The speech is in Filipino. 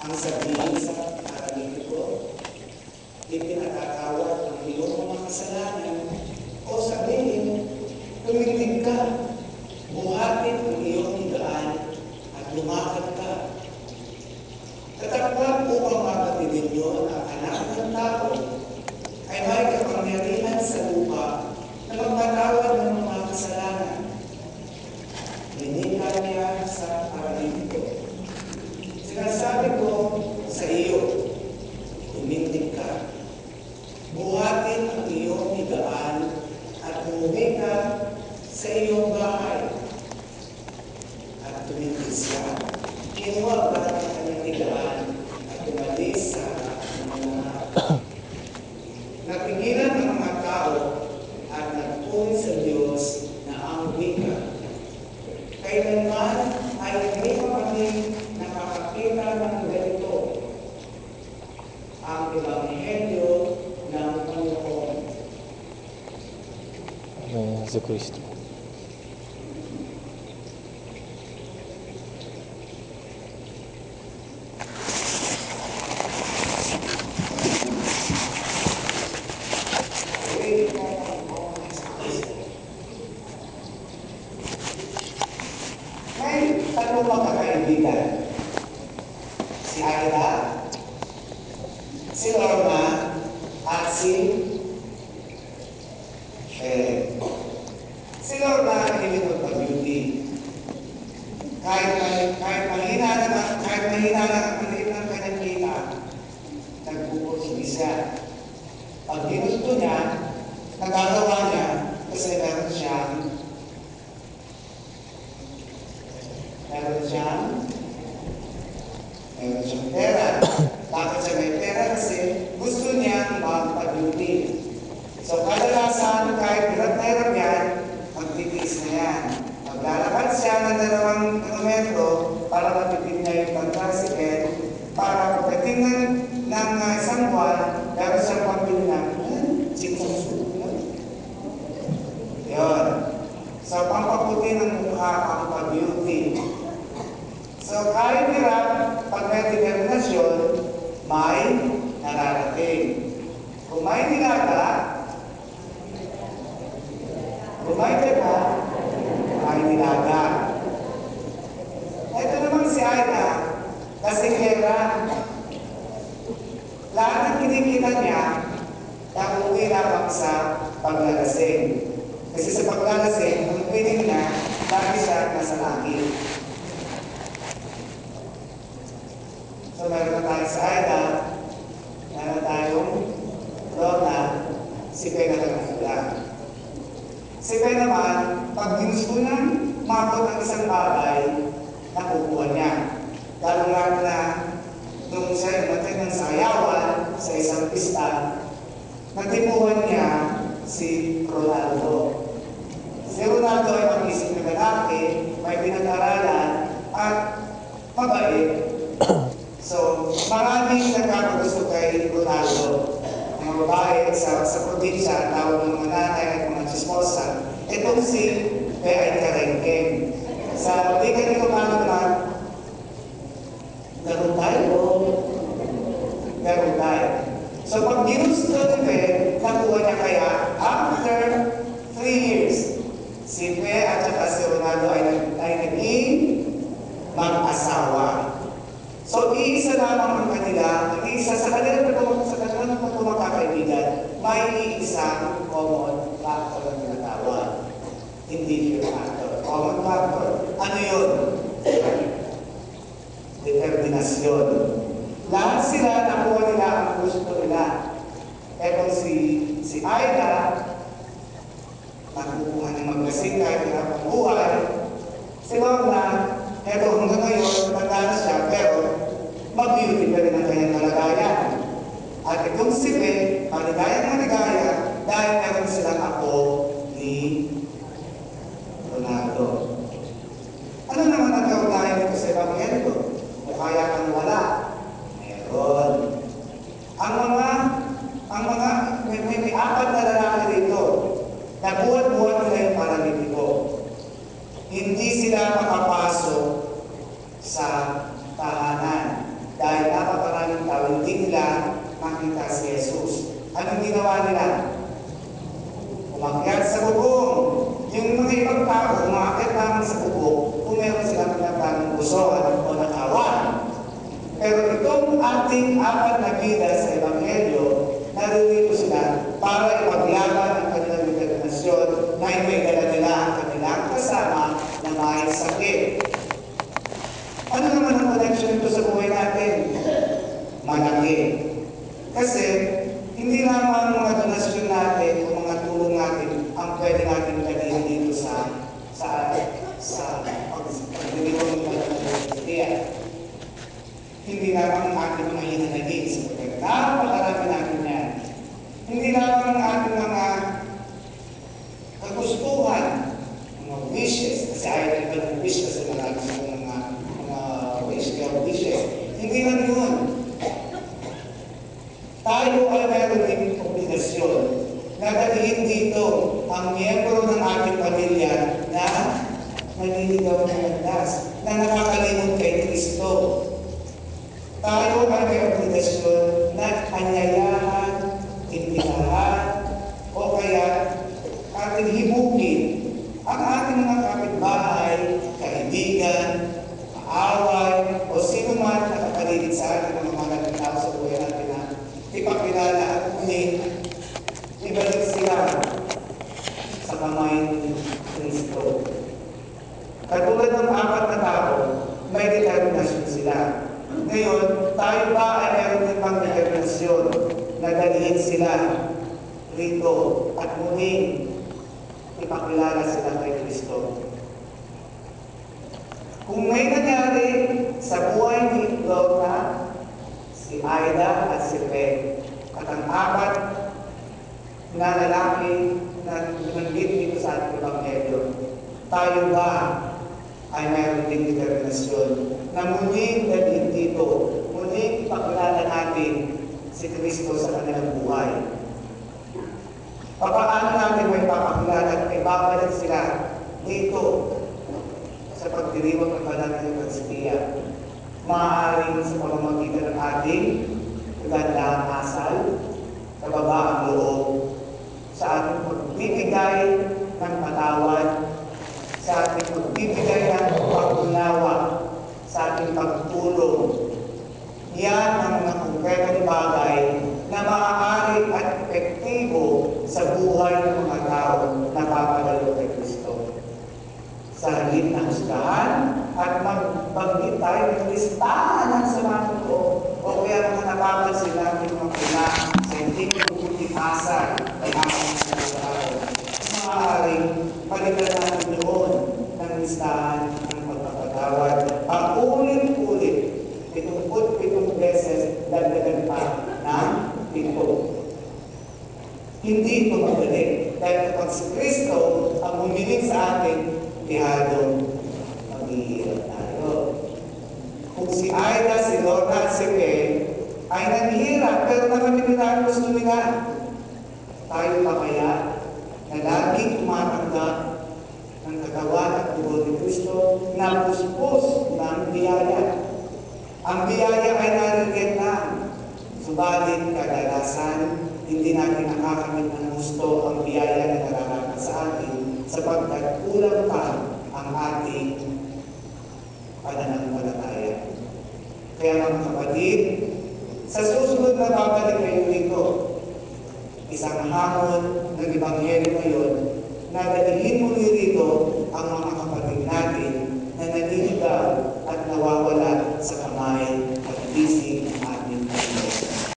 Ang sabihin sa paralitiko, ipinakatawad ang iyong mga kasalanan, o sabihin, tumindig ka, buhatin ang iyong higaan at lumakad ka. Tatakpan upang mabatidin niyo ang anak ng tao ay may kapangyarihan sa lupa na magpatawad ng mga kasalanan. Hinika niya sa paralitiko. Sinasabi ko sa iyo, tumindig ka, buhatin ang iyong higaan at umuwi ka sa iyong bahay. At tumindig siya, kinuha ba ang kanyang higaan at umalis sa mga napigilan ng mga tao at nagpuri sa Diyos na ang wika. Kailanman ay hindi pa kami nakakakita ng ganito, ang Ebanghelyo ng Panginoon. Amen sa Kristo. May tatlong magkakaibigan. Si Aida, si Lorna, at si Lorna ay hilig magpag-beauty. Kahit mahina na ang maliit ng kanyang kita, nagpupursige siya. Pag ginusto niya, nagagawa niya kasi meron siyang pera. Bakit siya may pera? Kasi gusto niya magpa-beauty. So kadalasan, kahit hirap yan, magtitiis na yan. Maglalakad siya ng 2 kilometro para matipid niya yung pag-tricycle para pagdating ng isang buwan, meron siyang pambili ng chicken soup. Yun. So pampaputi ng mukha, pampa-beauty. So kahit hirap, pag may determinasyon, may nararating. Kung may nilaga, may nilaga. Ito naman si Aida, kasi kera. Lahat ng kinikita niya, nakuwi lamang sa paglalasing. Kasi sa paglalasing, ang piling niya, lagi siya nasa langit. So meron na tayo sa Aida, meron tayong Lorna, si Pena Kalangula. Si Pena naman, pag ginusto niyang mabot ang isang bagay, nakukuha niya. Lalo na nung siya natin ng sayawan sa isang pista, natipuhan niya si Ronaldo. Si Ronaldo ay mag-isip na lalaki, may pinag-aralan at mabait. So, maraming nagkakagusto kay Ronaldo. Mga babae sa probinsya, tawag ng mga nanay at mga chismosa. Itong si Bea Karengkeng. Sa ligan ni Ronaldo naman, laro tayo. So, pag ginusto ni Bea, nakuha niya kaya after 3 years. Si Bea at saka si Ronaldo ay naging mag-asawa. So, iisa lamang ang kanila, iisa sa kanilang magkakaibigan, may iisang common factor na tinatawag. Hindi fear factor. Common factor. Ano yun? Determinasyon. Lahat sila nakuha nila ang gusto nila. Pero si Aida, nakukuha ng maglasing kahit hirap ang buhay. Si Lorna, eto hanggang ngayon, magkana siya, pero mag-beauty pa rin ang kanyang kalagayan. At itong si Bea, maligayang dahil meron silang ako ni Ronaldo. Ano naman ang kaugnayan nito sa Ebanghelyo? O kaya kang wala? Meron. Ang mga may 4 na lalaki rito, nabuhat-buhat nila yung paralitiko. Hindi sila makapasok sa tahanan dahil Anong ginawa nila? Umakyat sa bubong. Yung mga ibang tao, umakyat naman sa bubong kung meron silang pinagtanong gusto o nakawan. Pero itong ating apat na bida sa Ebanghelyo, naririto sila para ipaglaban ang kanilang determinasyon na ipagdala nila ang kanilang kasama na may sakit. Ano naman ang connection ito sa buhay natin? Malaki. Kasi hindi lamang mga donasyon natin o mga tulong natin ang pwede natin lagyan dito sa pagdiriwang ng Pilipinas. Hindi lamang ang ating mga hinanagin sa pagkakas. Napakarami natin yan. Hindi lamang ang ating mga kagustuhan, mga wishes, kasi ayaw iba ng wish kasi mga wishes. Hindi lang yun. Tayo ay mayroon din obligasyon na dalhin dito ang miyembro ng ating pamilya na naliligaw ng landas, na nakakalimot kay Kristo. Tayo ay may obligasyon na anyayahan, imbitahan, o kaya ating hibugin ang ating mga kapitbahay, kaibigan, kaaway, o sino man na kapalilit sa atin ng mga magandang tao sa buhay natin na ipakilala at kunin, ibalik sila sa kamay ni Kristo. Katulad ng apat na tao, may determinasyon sila. Ngayon, tayo ba ay meron din pang determinasyon na dalhin sila rito at muling ipakilala sila kay Kristo? Kung may nangyari sa buhay ni Lorna, si Aida at si Peg, at ang apat na lalaki na lumanggit dito sa ating Ebanghelyo, tayo ba ay mayroon din determinasyon na muling dalhin dito, muling ipakilala natin si Kristo sa kanilang buhay? Papaano natin may papakilala at ibabalik sila dito sa pagdiriwang ng banal na Eucharistia? Maaaring sa pamamagitan ng ating kagandahang asal, kababaang loob, sa ating pagbibigay ng patawad, sa ating pagbibigay ng pag-unawa, sa ating pagtulong. Yan ang mga konkretong bagay na maaari at epektibo sa buhay ng mga tao na papalayo kay Kristo. Sa halip na husgahan at magbanggit tayo ng listahan ng sama ng loob, o kaya mga napapansin natin mga pula sa hindi mabuting asal ay aking mga tao. Maaaring palitan natin doon ng listahan ng pagpapatawad. Ang ulit-ulit, 77 beses, dagdagan pa ng 7. Hindi ito madali. Dahil kapag si Kristo ang humiling sa atin, tihado, maghihirap tayo. Kung si Aida, si Lorna, si Peg ay naghihirap, pero nakamit nila ang gusto nila, tayo pa kaya na laging tumatanggap ng katawan at dugo ni Kristo na puspos ng biyaya. Ang biyaya ay naririyan lang. Subalit kadalasan, hindi natin nakakamit ng gusto ang biyaya na nararapat sa atin sapagkat kulang pa ang ating pananampalataya. Kaya mga kapatid, sa susunod na babalik kayo dito, isang hamon ng Ebanghelyo ngayon na dalhin muli rito ang mga kapatid